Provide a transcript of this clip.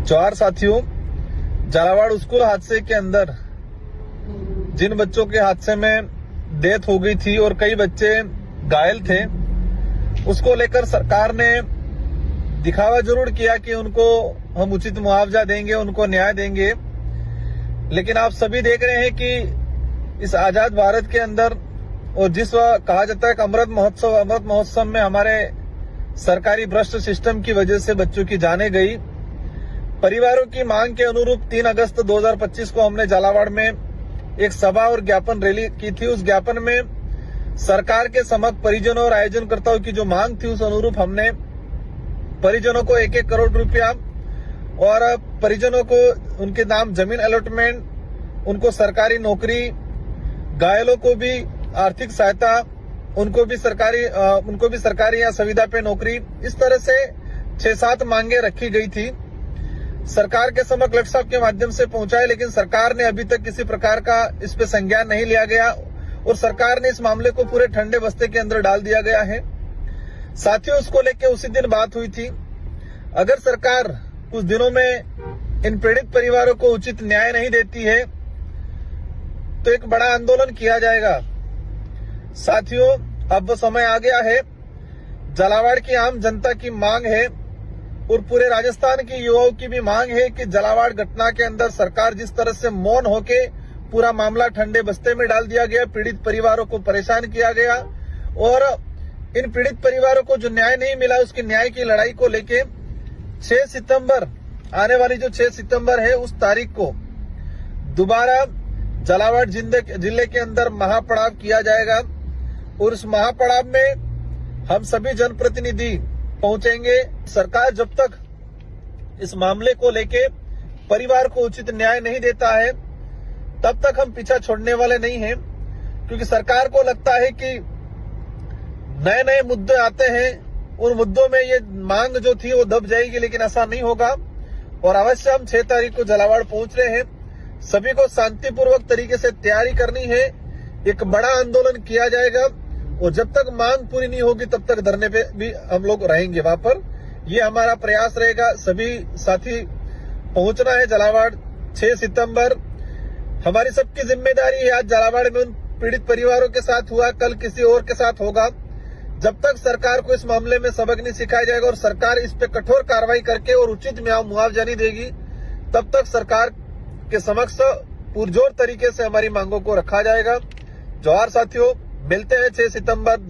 जवाहर साथियों, झालावाड़ स्कूल हादसे के अंदर जिन बच्चों के हादसे में डेथ हो गई थी और कई बच्चे घायल थे, उसको लेकर सरकार ने दिखावा जरूर किया कि उनको हम उचित मुआवजा देंगे, उनको न्याय देंगे। लेकिन आप सभी देख रहे हैं कि इस आजाद भारत के अंदर और जिस कहा जाता है कि अमृत महोत्सव में हमारे सरकारी भ्रष्ट सिस्टम की वजह से बच्चों की जानें गई। परिवारों की मांग के अनुरूप 3 अगस्त 2025 को हमने झालावाड़ में एक सभा और ज्ञापन रैली की थी। उस ज्ञापन में सरकार के समक्ष परिजनों और आयोजनकर्ताओं की जो मांग थी, उस अनुरूप हमने परिजनों को 1-1 करोड़ रुपया और परिजनों को उनके नाम जमीन अलॉटमेंट, उनको सरकारी नौकरी, घायलों को भी आर्थिक सहायता, उनको भी सरकारी या संविदा पे नौकरी, इस तरह से 6-7 मांगे रखी गई थी। सरकार के समक्ष कलेक्टर साहब के माध्यम से पहुंचाए, लेकिन सरकार ने अभी तक किसी प्रकार का इस पे संज्ञान नहीं लिया गया और सरकार ने इस मामले को पूरे ठंडे बस्ते के अंदर डाल दिया गया है। साथियों, उसको लेकर उसी दिन बात हुई थी। अगर सरकार कुछ दिनों में इन पीड़ित परिवारों को उचित न्याय नहीं देती है तो एक बड़ा आंदोलन किया जाएगा। साथियों, अब समय आ गया है। झालावाड़ की आम जनता की मांग है और पूरे राजस्थान के युवाओं की भी मांग है कि झालावाड़ घटना के अंदर सरकार जिस तरह से मौन होके पूरा मामला ठंडे बस्ते में डाल दिया गया, पीड़ित परिवारों को परेशान किया गया और इन पीड़ित परिवारों को जो न्याय नहीं मिला, उसकी न्याय की लड़ाई को लेके 6 सितंबर, आने वाली जो 6 सितंबर है, उस तारीख को दोबारा झालावाड़ जिले के अंदर महापड़ाव किया जाएगा और उस महापड़ाव में हम सभी जनप्रतिनिधि पहुंचेंगे। सरकार जब तक इस मामले को लेके परिवार को उचित न्याय नहीं देता है, तब तक हम पीछा छोड़ने वाले नहीं हैं, क्योंकि सरकार को लगता है कि नए नए मुद्दे आते हैं, उन मुद्दों में ये मांग जो थी वो दब जाएगी, लेकिन ऐसा नहीं होगा। और अवश्य हम 6 तारीख को झालावाड़ पहुंच रहे हैं। सभी को शांतिपूर्वक तरीके से तैयारी करनी है। एक बड़ा आंदोलन किया जाएगा और जब तक मांग पूरी नहीं होगी तब तक धरने पे भी हम लोग रहेंगे वहां पर। ये हमारा प्रयास रहेगा। सभी साथी पहुंचना है झालावाड़ 6 सितंबर। हमारी सबकी जिम्मेदारी है। आज झालावाड़ में उन पीड़ित परिवारों के साथ हुआ, कल किसी और के साथ होगा। जब तक सरकार को इस मामले में सबक नहीं सिखाया जाएगा और सरकार इस पे कठोर कार्रवाई करके और उचित मुआवजा नहीं देगी, तब तक सरकार के समक्ष पुरजोर तरीके से हमारी मांगों को रखा जाएगा। जवाहर साथियों, मिलते हैं 6 सितंबर।